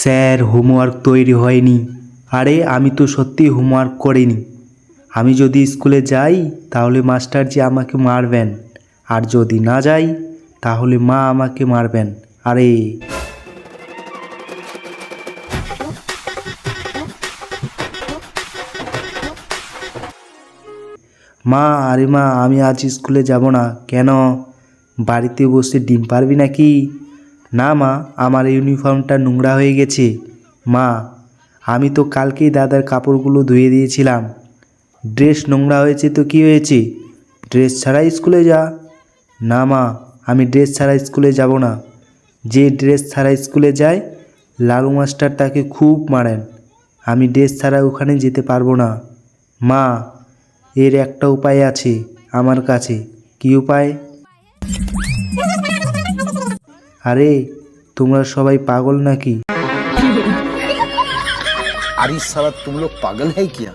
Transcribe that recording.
Sir homework তৈরি হয়নি। আরে আমি তো সত্যি হোমওয়ার্ক করিনি। আমি যদি স্কুলে যাই তাহলে মাস্টারজি আমাকে মারবেন, আর যদি না যাই তাহলে মা আমাকে মারবেন। আরে মা, আরে মা, আমি আজ স্কুলে যাব না। কেন? বাড়িতে বসে ডিম পারবি নাকি? না মা, আমার ইউনিফর্মটা নোংরা হয়ে গেছে। মা, আমি তো কালকেই দাদার কাপড়গুলো ধুয়ে দিয়েছিলাম। ড্রেস নোংরা হয়েছে তো কী হয়েছে? ড্রেস ছাড়া স্কুলে যা। না মা, আমি ড্রেস ছাড়া স্কুলে যাব না। যে ড্রেস ছাড়া স্কুলে যায় লালু মাস্টার তাকে খুব মারেন। আমি ড্রেস ছাড়া ওখানে যেতে পারবো না। মা, এর একটা উপায় আছে আমার কাছে। কী উপায়? আরে তোমরা সবাই পাগল নাকি? अरे साला तुम लोग पागल है क्या?